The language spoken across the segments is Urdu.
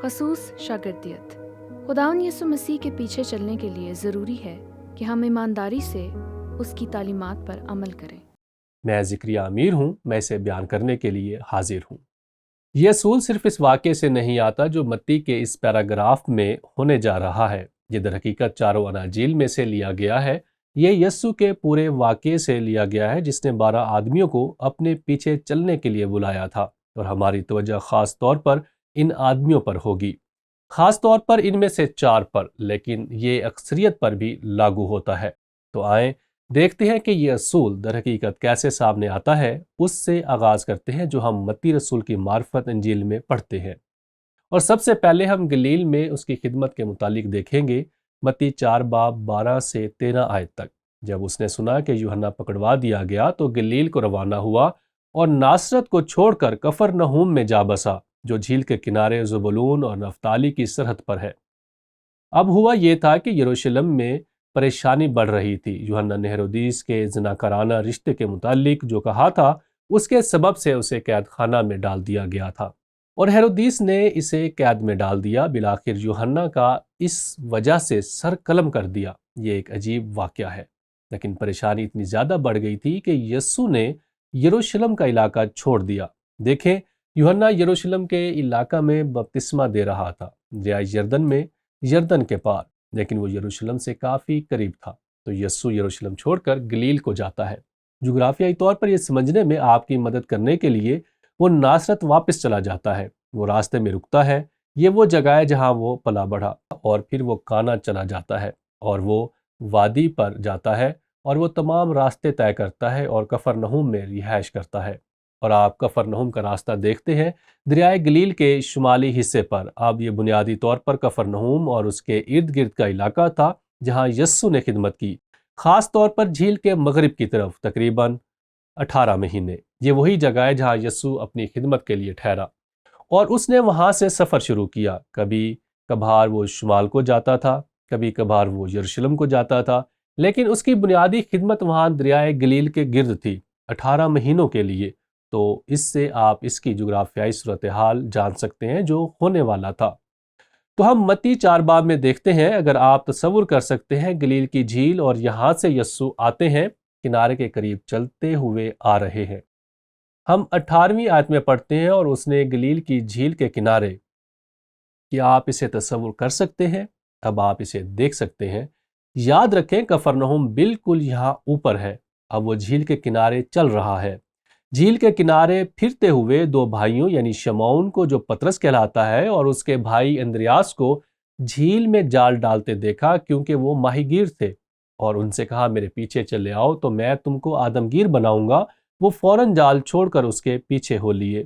خصوص شاگردیت۔ خداوند یسوع مسیح کے پیچھے چلنے کے لیے ضروری ہے کہ ہم ایمانداری سے اس کی تعلیمات پر عمل کریں۔ میں زکریا امیر ہوں، میں اسے بیان کرنے کے لیے حاضر ہوں۔ یہ اصول صرف اس واقعے سے نہیں آتا جو متی کے اس پیراگراف میں ہونے جا رہا ہے، یہ در حقیقت چاروں اناجیل میں سے لیا گیا ہے۔ یہ یسوع کے پورے واقعے سے لیا گیا ہے جس نے 12 آدمیوں کو اپنے پیچھے چلنے کے لیے بلایا تھا، اور ہماری توجہ خاص طور پر ان آدمیوں پر ہوگی، خاص طور پر ان میں سے 4 پر، لیکن یہ اکثریت پر بھی لاگو ہوتا ہے۔ تو آئیں دیکھتے ہیں کہ یہ اصول در حقیقت کیسے سامنے آتا ہے۔ اس سے آغاز کرتے ہیں جو ہم متی رسول کی معرفت انجیل میں پڑھتے ہیں، اور سب سے پہلے ہم گلیل میں اس کی خدمت کے متعلق دیکھیں گے۔ متی 4 باب 12 سے 13 آیت تک۔ جب اس نے سنا کہ یوحنا پکڑوا دیا گیا تو گلیل کو روانہ ہوا اور ناصرت کو چھوڑ کر کفرنہوم میں جا بسا، جو جھیل کے کنارے زبولون اور نفتالی کی سرحد پر ہے۔ اب ہوا یہ تھا کہ یروشلم میں پریشانی بڑھ رہی تھی۔ یوحنا نے ہیرودیس کے زناکارانہ رشتے کے متعلق جو کہا تھا، اس کے سبب سے اسے قید خانہ میں ڈال دیا گیا تھا، اور ہیرودیس نے اسے قید میں ڈال دیا۔ بالآخر یوحنا کا اس وجہ سے سر قلم کر دیا۔ یہ ایک عجیب واقعہ ہے، لیکن پریشانی اتنی زیادہ بڑھ گئی تھی کہ یسوع نے یروشلم کا علاقہ چھوڑ دیا۔ دیکھیں، یوحنا یروشلم کے علاقہ میں بپتسمہ دے رہا تھا، دریائے یردن میں، یردن کے پار، لیکن وہ یروشلم سے کافی قریب تھا۔ تو یسوع یروشلم چھوڑ کر گلیل کو جاتا ہے۔ جغرافیائی طور پر یہ سمجھنے میں آپ کی مدد کرنے کے لیے وہ ناصرت واپس چلا جاتا ہے۔ وہ راستے میں رکتا ہے، یہ وہ جگہ ہے جہاں وہ پلا بڑھا، اور پھر وہ کانا چلا جاتا ہے، اور وہ وادی پر جاتا ہے، اور وہ تمام راستے طے کرتا ہے اور کفرنہوم میں رہائش کرتا ہے۔ اور آپ کفرنہوم کا راستہ دیکھتے ہیں دریائے گلیل کے شمالی حصے پر۔ اب یہ بنیادی طور پر کفرنہوم اور اس کے ارد گرد کا علاقہ تھا جہاں یسوع نے خدمت کی، خاص طور پر جھیل کے مغرب کی طرف تقریباً 18 مہینے۔ یہ وہی جگہ ہے جہاں یسوع اپنی خدمت کے لیے ٹھہرا، اور اس نے وہاں سے سفر شروع کیا۔ کبھی کبھار وہ شمال کو جاتا تھا، کبھی کبھار وہ یروشلم کو جاتا تھا، لیکن اس کی بنیادی خدمت وہاں دریائے گلیل کے گرد تھی، 18 مہینوں کے لیے۔ تو اس سے آپ اس کی جغرافیائی صورتحال جان سکتے ہیں جو ہونے والا تھا۔ تو ہم متی 4 باب میں دیکھتے ہیں، اگر آپ تصور کر سکتے ہیں، گلیل کی جھیل، اور یہاں سے یسوع آتے ہیں، کنارے کے قریب چلتے ہوئے آ رہے ہیں۔ ہم 18ویں آیت میں پڑھتے ہیں، اور اس نے گلیل کی جھیل کے کنارے۔ کیا آپ اسے تصور کر سکتے ہیں؟ اب آپ اسے دیکھ سکتے ہیں۔ یاد رکھیں، کفرنہوم بالکل یہاں اوپر ہے۔ اب وہ جھیل کے کنارے چل رہا ہے۔ جھیل کے کنارے پھرتے ہوئے 2 بھائیوں یعنی شمعون کو، جو پطرس کہلاتا ہے، اور اس کے بھائی اندریاس کو جھیل میں جال ڈالتے دیکھا، کیونکہ وہ ماہی گیر تھے، اور ان سے کہا، میرے پیچھے چلے آؤ تو میں تم کو آدمگیر بناؤں گا۔ وہ فوراً جال چھوڑ کر اس کے پیچھے ہو لیے۔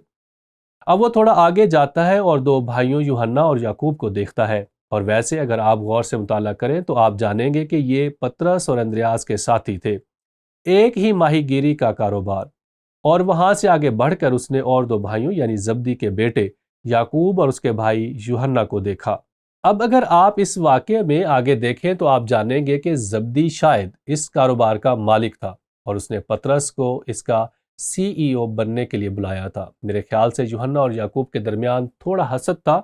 اب وہ تھوڑا آگے جاتا ہے اور 2 بھائیوں یوحنا اور یعقوب کو دیکھتا ہے، اور ویسے اگر آپ غور سے مطالعہ کریں تو آپ جانیں گے کہ یہ پطرس اور اندریاس کے ساتھی تھے، ایک ہی ماہی گیری کا کاروبار۔ اور وہاں سے آگے بڑھ کر اس نے اور 2 بھائیوں یعنی زبدی کے بیٹے یعقوب اور اس کے بھائی یوحنا کو دیکھا۔ اب اگر آپ اس واقعے میں آگے دیکھیں تو آپ جانیں گے کہ زبدی شاید اس کاروبار کا مالک تھا، اور اس نے پطرس کو اس کا CEO بننے کے لیے بلایا تھا۔ میرے خیال سے یوحنا اور یعقوب کے درمیان تھوڑا حسد تھا،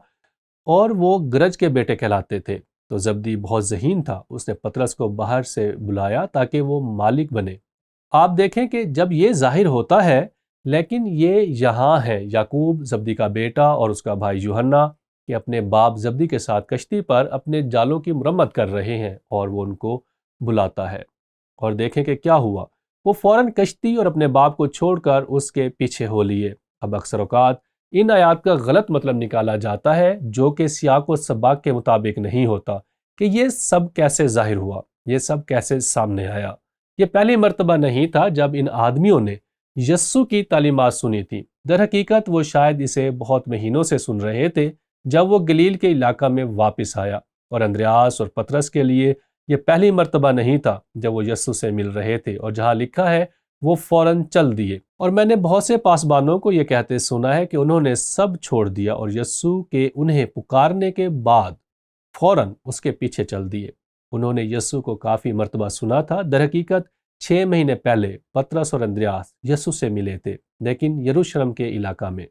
اور وہ گرج کے بیٹے کہلاتے تھے۔ تو زبدی بہت ذہین تھا، اس نے پطرس کو باہر سے بلایا تاکہ وہ مالک بنے۔ آپ دیکھیں کہ جب یہ ظاہر ہوتا ہے، لیکن یہ یہاں ہے، یعقوب زبدی کا بیٹا اور اس کا بھائی یوحنا کہ اپنے باپ زبدی کے ساتھ کشتی پر اپنے جالوں کی مرمت کر رہے ہیں، اور وہ ان کو بلاتا ہے۔ اور دیکھیں کہ کیا ہوا، وہ فوراً کشتی اور اپنے باپ کو چھوڑ کر اس کے پیچھے ہو لیے۔ اب اکثر اوقات ان آیات کا غلط مطلب نکالا جاتا ہے، جو کہ سیاق و سباق کے مطابق نہیں ہوتا، کہ یہ سب کیسے ظاہر ہوا، یہ سب کیسے سامنے آیا۔ یہ پہلی مرتبہ نہیں تھا جب ان آدمیوں نے یسوع کی تعلیمات سنی تھی۔ در حقیقت وہ شاید اسے بہت مہینوں سے سن رہے تھے جب وہ گلیل کے علاقہ میں واپس آیا، اور اندریاس اور پطرس کے لیے یہ پہلی مرتبہ نہیں تھا جب وہ یسوع سے مل رہے تھے، اور جہاں لکھا ہے وہ فوراً چل دیے۔ اور میں نے بہت سے پاسبانوں کو یہ کہتے سنا ہے کہ انہوں نے سب چھوڑ دیا اور یسوع کے انہیں پکارنے کے بعد فوراً اس کے پیچھے چل دیے۔ انہوں نے یسوع کو کافی مرتبہ سنا تھا۔ در حقیقت 6 مہینے پہلے پطرس اور اندریاس یسوع سے ملے تھے، لیکن یروشلم کے علاقہ میں۔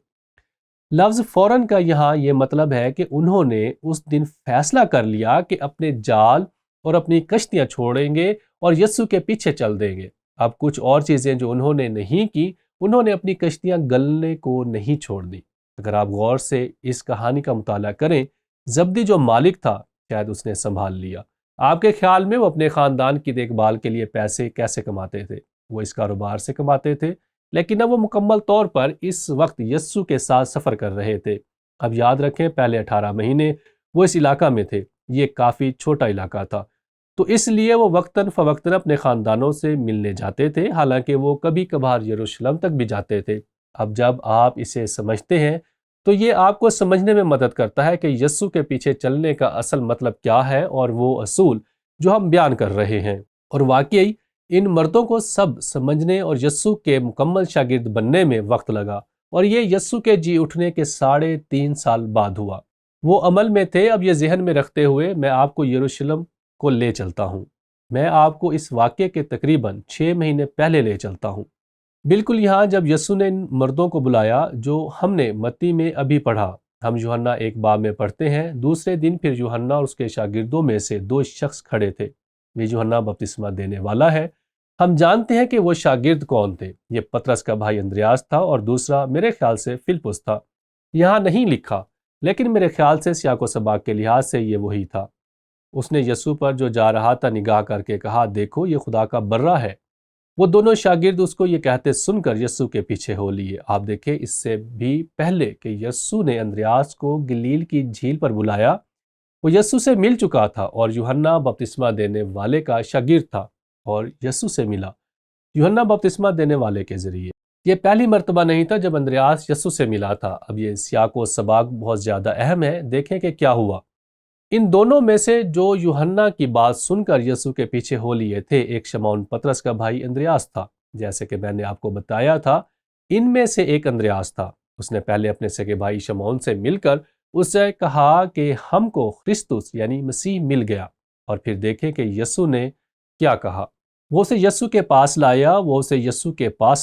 لفظ فوراً کا یہاں یہ مطلب ہے کہ انہوں نے اس دن فیصلہ کر لیا کہ اپنے جال اور اپنی کشتیاں چھوڑیں گے اور یسوع کے پیچھے چل دیں گے۔ اب کچھ اور چیزیں جو انہوں نے نہیں کی، انہوں نے اپنی کشتیاں گلنے کو نہیں چھوڑ دی۔ اگر آپ غور سے اس کہانی کا مطالعہ کریں، زبدی جو مالک تھا شاید اس نے سنبھال لیا۔ آپ کے خیال میں وہ اپنے خاندان کی دیکھ بھال کے لیے پیسے کیسے کماتے تھے؟ وہ اس کاروبار سے کماتے تھے، لیکن اب وہ مکمل طور پر اس وقت یسوع کے ساتھ سفر کر رہے تھے۔ اب یاد رکھیں پہلے 18 مہینے وہ اس علاقہ میں تھے، یہ کافی چھوٹا علاقہ تھا، تو اس لیے وہ وقتاً فوقتاً اپنے خاندانوں سے ملنے جاتے تھے، حالانکہ وہ کبھی کبھار یروشلم تک بھی جاتے تھے۔ اب جب آپ اسے سمجھتے ہیں تو یہ آپ کو سمجھنے میں مدد کرتا ہے کہ یسوع کے پیچھے چلنے کا اصل مطلب کیا ہے اور وہ اصول جو ہم بیان کر رہے ہیں۔ اور واقعی ان مردوں کو سب سمجھنے اور یسوع کے مکمل شاگرد بننے میں وقت لگا، اور یہ یسوع کے جی اٹھنے کے 3.5 سال بعد ہوا۔ وہ عمل میں تھے۔ اب یہ ذہن میں رکھتے ہوئے میں آپ کو یروشلم کو لے چلتا ہوں۔ میں آپ کو اس واقعے کے تقریباً 6 مہینے پہلے لے چلتا ہوں، بالکل یہاں جب یسوع نے ان مردوں کو بلایا جو ہم نے متی میں ابھی پڑھا۔ ہم یوحنا 1 باب میں پڑھتے ہیں، دوسرے دن پھر یوحنا اور اس کے شاگردوں میں سے 2 شخص کھڑے تھے۔ یہ یوحنا بپتسمہ دینے والا ہے۔ ہم جانتے ہیں کہ وہ شاگرد کون تھے۔ یہ پطرس کا بھائی اندریاس تھا اور دوسرا میرے خیال سے فلپس تھا۔ یہاں نہیں لکھا، لیکن میرے خیال سے سیاق و سباق کے لحاظ سے یہ وہی تھا۔ اس نے یسوع پر جو جا رہا تھا نگاہ کر کے کہا، دیکھو یہ خدا کا برہ ہے۔ وہ دونوں شاگرد اس کو یہ کہتے سن کر یسوع کے پیچھے ہو لیے۔ آپ دیکھیں اس سے بھی پہلے کہ یسوع نے اندریاس کو گلیل کی جھیل پر بلایا، وہ یسوع سے مل چکا تھا اور یوحنا بپتسمہ دینے والے کا شاگرد تھا اور یسوع سے ملا یوحنا بپتسمہ دینے والے کے ذریعے۔ یہ پہلی مرتبہ نہیں تھا جب اندریاس یسوع سے ملا تھا۔ اب یہ سیاق و سباق بہت زیادہ اہم ہے، دیکھیں کہ کیا ہوا۔ ان دونوں میں سے جو یوحنا کی بات سن کر یسوع کے پیچھے ہو لیے تھے، ایک شمعون پطرس کا بھائی اندریاس تھا۔ جیسے کہ میں نے آپ کو بتایا تھا، ان میں سے ایک اندریاس تھا۔ اس نے پہلے اپنے سگے بھائی شمعون سے مل کر اس سے کہا کہ ہم کو خرسطس یعنی مسیح مل گیا، اور پھر دیکھیں کہ یسوع نے کیا کہا۔ وہ اسے یسوع کے پاس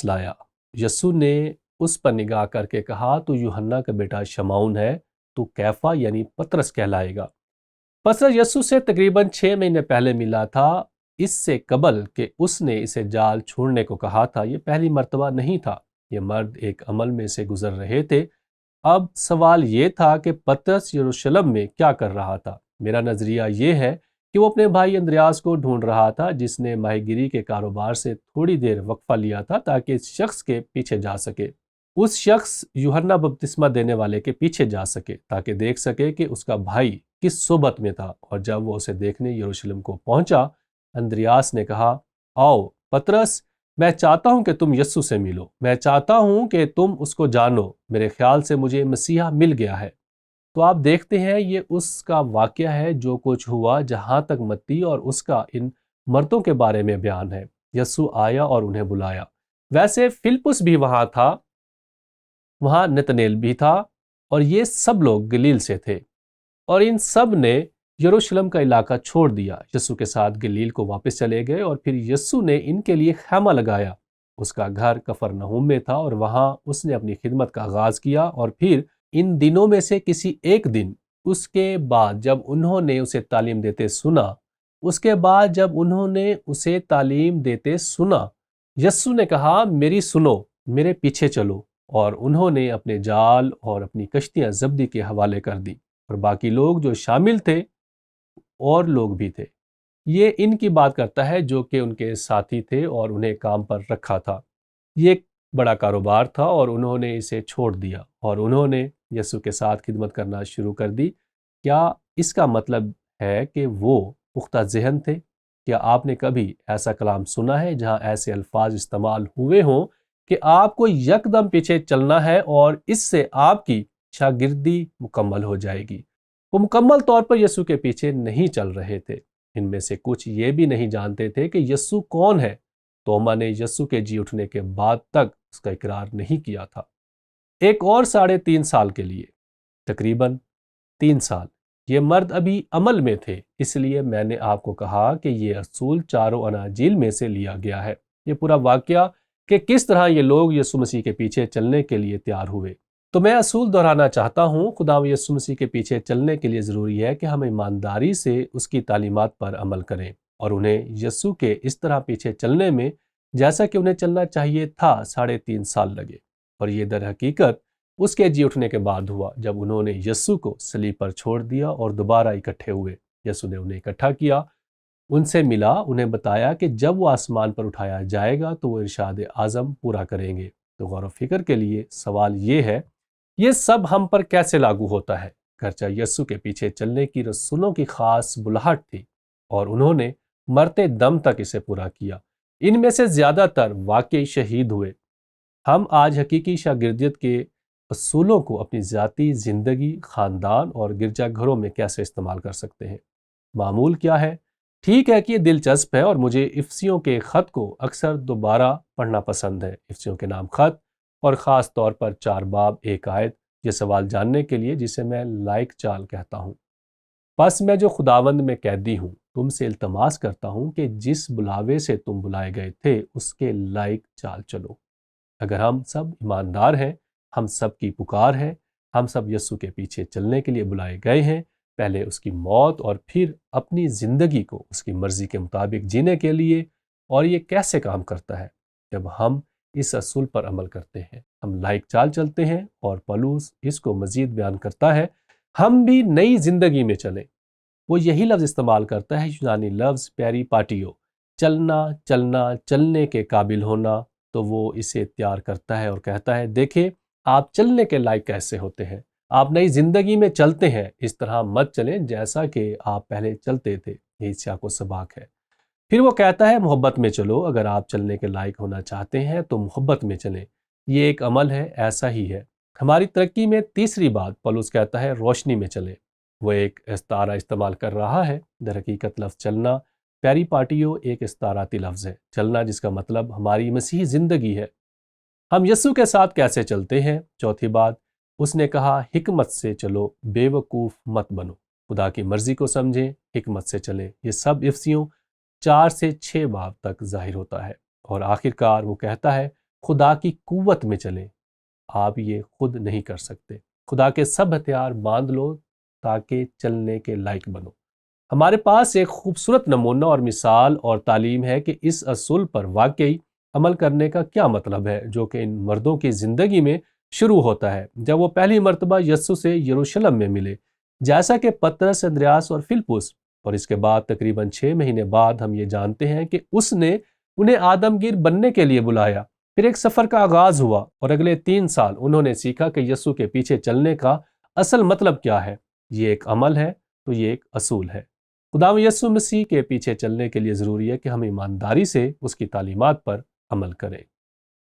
لایا۔ یسوع نے اس پر نگاہ کر کے کہا، تو یوحنا کا بیٹا شمعون ہے، تو کیفا یعنی پطرس کہلائے گا۔ پطرس یسوع سے تقریباً 6 مہینے پہلے ملا تھا، اس سے قبل کہ اس نے اسے جال چھوڑنے کو کہا تھا۔ یہ پہلی مرتبہ نہیں تھا، یہ مرد ایک عمل میں سے گزر رہے تھے۔ اب سوال یہ تھا کہ پطرس یروشلم میں کیا کر رہا تھا؟ میرا نظریہ یہ ہے کہ وہ اپنے بھائی اندریاس کو ڈھونڈ رہا تھا، جس نے ماہی گیری کے کاروبار سے تھوڑی دیر وقفہ لیا تھا تاکہ اس شخص کے پیچھے جا سکے۔ اس شخص یوحنا بپتسمہ دینے والے کے پیچھے جا سکے تاکہ دیکھ سکے کہ اس کا بھائی کس صحبت میں تھا۔ اور جب وہ اسے دیکھنے یروشلم کو پہنچا، اندریاس نے کہا، آؤ پطرس، میں چاہتا ہوں کہ تم یسوع سے ملو، میں چاہتا ہوں کہ تم اس کو جانو، میرے خیال سے مجھے مسیحا مل گیا ہے۔ تو آپ دیکھتے ہیں یہ اس کا واقعہ ہے جو کچھ ہوا جہاں تک متی اور اس کا ان مردوں کے بارے میں بیان ہے۔ یسوع آیا اور انہیں بلایا۔ ویسے فلپس بھی وہاں تھا، وہاں نتنیل بھی تھا، اور یہ سب لوگ گلیل سے تھے، اور ان سب نے یروشلم کا علاقہ چھوڑ دیا، یسوع کے ساتھ گلیل کو واپس چلے گئے، اور پھر یسوع نے ان کے لیے خیمہ لگایا۔ اس کا گھر کفرنہوم میں تھا اور وہاں اس نے اپنی خدمت کا آغاز کیا۔ اور پھر ان دنوں میں سے کسی ایک دن اس کے بعد جب انہوں نے اسے تعلیم دیتے سنا، یسوع نے کہا، میری سنو، میرے پیچھے چلو، اور انہوں نے اپنے جال اور اپنی کشتیاں زبدی کے حوالے کر دی، اور باقی لوگ جو شامل تھے اور لوگ بھی تھے۔ یہ ان کی بات کرتا ہے جو کہ ان کے ساتھی تھے اور انہیں کام پر رکھا تھا۔ یہ ایک بڑا کاروبار تھا اور انہوں نے اسے چھوڑ دیا اور انہوں نے یسوع کے ساتھ خدمت کرنا شروع کر دی۔ کیا اس کا مطلب ہے کہ وہ پختہ ذہن تھے؟ کیا آپ نے کبھی ایسا کلام سنا ہے جہاں ایسے الفاظ استعمال ہوئے ہوں کہ آپ کو یکدم پیچھے چلنا ہے اور اس سے آپ کی شاگردی مکمل ہو جائے گی؟ وہ مکمل طور پر یسوع کے پیچھے نہیں چل رہے تھے۔ ان میں سے کچھ یہ بھی نہیں جانتے تھے کہ یسوع کون ہے۔ توما نے یسوع کے جی اٹھنے کے بعد تک اس کا اقرار نہیں کیا تھا۔ ایک اور 3.5 سال کے لیے، تقریباً 3 سال، یہ مرد ابھی عمل میں تھے۔ اس لیے میں نے آپ کو کہا کہ یہ اصول 4 اناجیل میں سے لیا گیا ہے۔ یہ پورا واقعہ کہ کس طرح یہ لوگ یسوع مسیح کے پیچھے چلنے کے لیے تیار ہوئے، تو میں اصول دہرانا چاہتا ہوں، خدا یسوع مسیح کے پیچھے چلنے کے لیے ضروری ہے کہ ہم ایمانداری سے اس کی تعلیمات پر عمل کریں اور انہیں یسوع کے اس طرح پیچھے چلنے میں جیسا کہ انہیں چلنا چاہیے تھا 3.5 سال لگے، اور یہ در حقیقت اس کے جی اٹھنے کے بعد ہوا جب انہوں نے یسوع کو صلیب پر چھوڑ دیا اور دوبارہ اکٹھے ہوئے۔ یسوع نے انہیں اکٹھا کیا، ان سے ملا، انہیں بتایا کہ جب وہ آسمان پر اٹھایا جائے گا تو وہ ارشاد اعظم پورا کریں گے۔ تو غور و فکر کے لیے سوال یہ ہے، یہ سب ہم پر کیسے لاگو ہوتا ہے؟ گرچہ یسوع کے پیچھے چلنے کی رسولوں کی خاص بلاہٹ تھی اور انہوں نے مرتے دم تک اسے پورا کیا، ان میں سے زیادہ تر واقعی شہید ہوئے۔ ہم آج حقیقی شاگردیت کے اصولوں کو اپنی ذاتی زندگی، خاندان اور گرجا گھروں میں کیسے استعمال کر سکتے ہیں؟ معمول کیا ہے؟ ٹھیک ہے کہ یہ دلچسپ ہے اور مجھے افسیوں کے خط کو اکثر دوبارہ پڑھنا پسند ہے۔ افسیوں کے نام خط اور خاص طور پر 4 باب 1 آیت، یہ سوال جاننے کے لیے جسے میں لائق چال کہتا ہوں۔ پس میں جو خداوند میں قیدی ہوں تم سے التماس کرتا ہوں کہ جس بلاوے سے تم بلائے گئے تھے اس کے لائق چال چلو۔ اگر ہم سب ایماندار ہیں، ہم سب کی پکار ہے، ہم سب یسوع کے پیچھے چلنے کے لیے بلائے گئے ہیں، پہلے اس کی موت اور پھر اپنی زندگی کو اس کی مرضی کے مطابق جینے کے لیے۔ اور یہ کیسے کام کرتا ہے؟ جب ہم اس اصول پر عمل کرتے ہیں، ہم لائق چال چلتے ہیں، اور پولس اس کو مزید بیان کرتا ہے، ہم بھی نئی زندگی میں چلیں۔ وہ یہی لفظ استعمال کرتا ہے، یونانی لفظ پیری پاٹیو، چلنا، چلنا، چلنے کے قابل ہونا۔ تو وہ اسے تیار کرتا ہے اور کہتا ہے، دیکھیں آپ چلنے کے لائق کیسے ہوتے ہیں، آپ نئی زندگی میں چلتے ہیں، اس طرح مت چلیں جیسا کہ آپ پہلے چلتے تھے۔ یہی سیاق و سباق ہے۔ پھر وہ کہتا ہے محبت میں چلو، اگر آپ چلنے کے لائق ہونا چاہتے ہیں تو محبت میں چلیں، یہ ایک عمل ہے، ایسا ہی ہے۔ ہماری ترقی میں تیسری بات پولس کہتا ہے روشنی میں چلیں۔ وہ ایک استعارہ استعمال کر رہا ہے، در حقیقت لفظ چلنا پیری پاٹیو ایک استعاراتی لفظ ہے، چلنا جس کا مطلب ہماری مسیحی زندگی ہے۔ ہم یسوع کے ساتھ کیسے چلتے ہیں؟ چوتھی بات، اس نے کہا حکمت سے چلو، بے وقوف مت بنو، خدا کی مرضی کو سمجھیں، حکمت سے چلیں۔ یہ سب افسیوں 4 سے 6 باب تک ظاہر ہوتا ہے، اور آخرکار وہ کہتا ہے خدا کی قوت میں چلیں۔ آپ یہ خود نہیں کر سکتے، خدا کے سب ہتھیار باندھ لو تاکہ چلنے کے لائق بنو۔ ہمارے پاس ایک خوبصورت نمونہ اور مثال اور تعلیم ہے کہ اس اصول پر واقعی عمل کرنے کا کیا مطلب ہے، جو کہ ان مردوں کی زندگی میں شروع ہوتا ہے جب وہ پہلی مرتبہ یسوع سے یروشلم میں ملے، جیسا کہ پطرس، اندریاس اور فلپس۔ اور اس کے بعد تقریباً 6 مہینے بعد ہم یہ جانتے ہیں کہ اس نے انہیں آدمگیر بننے کے لیے بلایا۔ پھر ایک سفر کا آغاز ہوا اور اگلے 3 سال انہوں نے سیکھا کہ یسوع کے پیچھے چلنے کا اصل مطلب کیا ہے۔ یہ ایک عمل ہے تو یہ ایک اصول ہے۔ خدا یسوع مسیح کے پیچھے چلنے کے لیے ضروری ہے کہ ہم ایمانداری سے اس کی تعلیمات پر عمل کریں۔